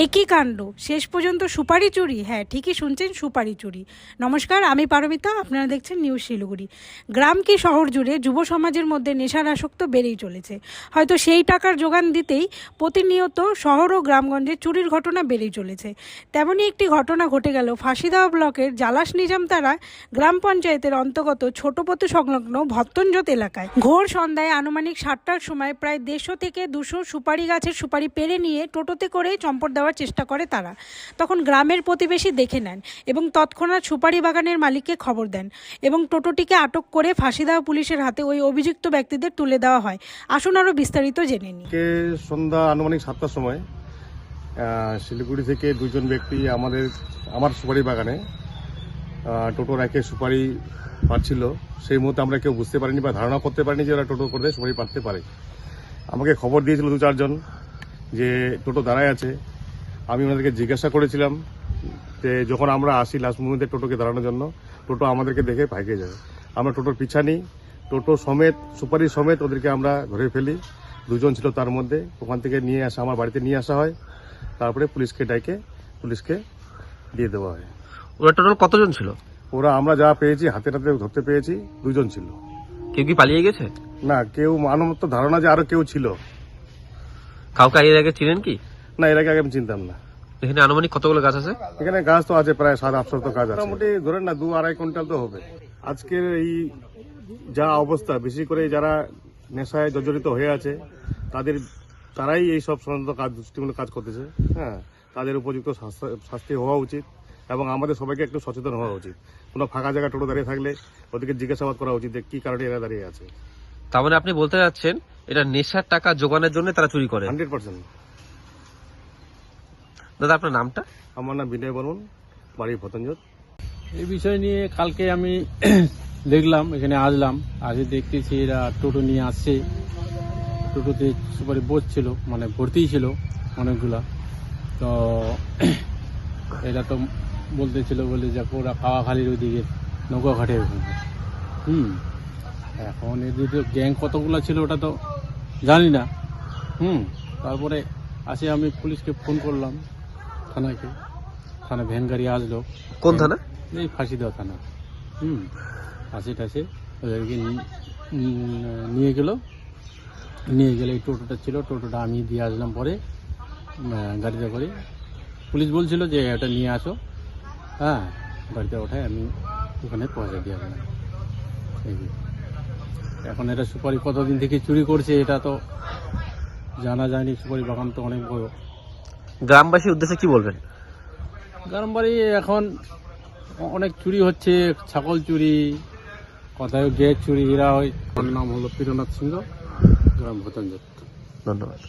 একই কাণ্ড, শেষ পর্যন্ত সুপারি চুরি। হ্যাঁ, ঠিকই শুনছেন, সুপারি চুরি। নমস্কার, আমি পারমিতা, আপনারা দেখছেন নিউজ শিলিগুড়ি। গ্রাম কি শহর জুড়ে যুব সমাজের মধ্যে নেশার আসক্ত বেড়েই চলেছে। হয়তো সেই টাকার যোগান দিতেই প্রতিনিয়ত শহর ও গ্রামগঞ্জে চুরির ঘটনা বেড়েই চলেছে। তেমনই একটি ঘটনা ঘটে গেল ফাঁসিদাওয়া ব্লকের জালাস নিজামতারা গ্রাম পঞ্চায়েতের অন্তর্গত ছোটপতু সংলগ্ন ভত্তনজোত এলাকায়। ঘোর সন্ধ্যায় আনুমানিক 7টার সময় প্রায় 150 থেকে 200 সুপারি গাছের সুপারি পেরে নিয়ে টোটোতে করে চম্পট দেওয়ার চেষ্টা করে তারা। তখন গ্রামের প্রতিবেশী দেখে নেন এবং তৎক্ষণাৎ সুপারি বাগানের মালিককে খবর দেন এবং টোটোটিকে আটক করে ফাঁসিদাওয়া পুলিশের হাতে ওই অভিযুক্ত ব্যক্তিদের তুলে দেওয়া হয়। আসুন আরো বিস্তারিত জেনে নিই। সন্ধ্যা আনুমানিক 7টার সময় শিলিগুড়ি থেকে দুজন ব্যক্তি আমার সুপারি বাগানে টোটো রেখে সুপারি পাচ্ছিল। সেই মুহূর্তে আমরা কেউ বুঝতে পারিনি বা ধারণা করতে পারিনি যে ওরা টোটো করে সুপারি পাড়তে পারে। আমাকে খবর দিয়েছিল 2-4 জন যে টোটো দাঁড়ায় আছে। আমি ওনাদেরকে জিজ্ঞাসা করেছিলাম যে যখন আমরা আসি লাস্ট মুহূর্তে টোটোকে দাঁড়ানোর জন্য, টোটো আমাদেরকে দেখে ভাগে যায়। আমরা টোটোর পিছা নিই, টোটো সমেত সুপারি সমেত ওদেরকে আমরা ধরে ফেলি। 2 জন ছিল তার মধ্যে। ওখান থেকে নিয়ে আসা আমার বাড়িতে নিয়ে আসা হয়, তারপরে পুলিশকে ডাইকে পুলিশকে দিয়ে দেওয়া হয়। ওরা টোটাল কতজন ছিল? ওরা আমরা যা পেয়েছি হাতে ধরতে পেয়েছি 2 জন ছিল। কেউ কি পালিয়ে গেছে? না, কেউ আমার তো ধারণা যে আরো কেউ ছিল। কাউকে এর আগে চিনেন কি? না, এর আগে আমি চিনতাম না। এখানে আনুমানিক কতগুলো গাছ আছে? এখানে গাছ তো আছে প্রায় 700-800 গাছ আছে। মোটামুটি ধরেন না 2-2.5 কুইন্টাল তো হবে। আজকের এই যা অবস্থা, বেশি করে যারা নেশায় জর্জরিত হয়ে আছে তারাই এই সব সমস্ত কাজ দুষ্টিমূলক কাজ করতেছে। হ্যাঁ, তাদের উপযুক্ত শাস্তি হওয়া উচিত এবং আমাদের সবাইকে একটু সচেতন হওয়া উচিত। কোনো ফাঁকা জায়গা টোটো দাঁড়িয়ে থাকলে ওদেরকে জিজ্ঞাসাবাদ করা উচিত যে কি কারণে এরা দাঁড়িয়ে আছে। তার মানে আপনি বলতে যাচ্ছেন এটা নেশার টাকা জোগানোর জন্য তারা চুরি করে? 100%। দাদা, আপনার নামটা? আমার নাম বিনয় বর্মন, বাড়ি ভত্তনজোত। এই বিষয় নিয়ে কালকে আমি দেখলাম, এখানে আসলাম, আজকে দেখতেছি এরা টোটো নিয়ে আসছে। টোটোতে সুপারি বসছিল, মানে ভর্তিই ছিল অনেকগুলা। তো এরা তো বলতেছিল বলে যে ওরা পাওয়াখালীর ওইদিকে নৌকাঘাটের ওখানে। এখন এদের গ্যাং কতগুলো ছিল ওটা তো জানি না। তারপরে আসে আমি পুলিশকে ফোন করলাম, থানা ভ্যান গাড়ি আসলো। কোন থানা? এই ফাঁসিদাওয়া থানা। আসে ওদেরকে নিয়ে গেলে এই টোটোটা ছিল, টোটোটা আমি দিয়ে আসলাম পরে গাড়িতে করে। পুলিশ বলছিল যে এটা নিয়ে আসো, হ্যাঁ, গাড়িতে ওঠায় আমি ওখানে পৌঁছে দিয়ে আসলাম। এখন এটা সুপারি কতদিন থেকে চুরি করছে এটা তো জানা যায়নি। সুপারি বাগান তো অনেক বড়। গ্রামবাসীর উদ্দেশ্যে কি বলবেন? গ্রামবাড়ি এখন অনেক চুরি হচ্ছে, ছাগল চুরি, কোথায় গ্যাস চুরি। এরা ওই, আমার নাম হলো প্রীরনাথ সিংহ, গ্রাম ভত্তনজোত। ধন্যবাদ।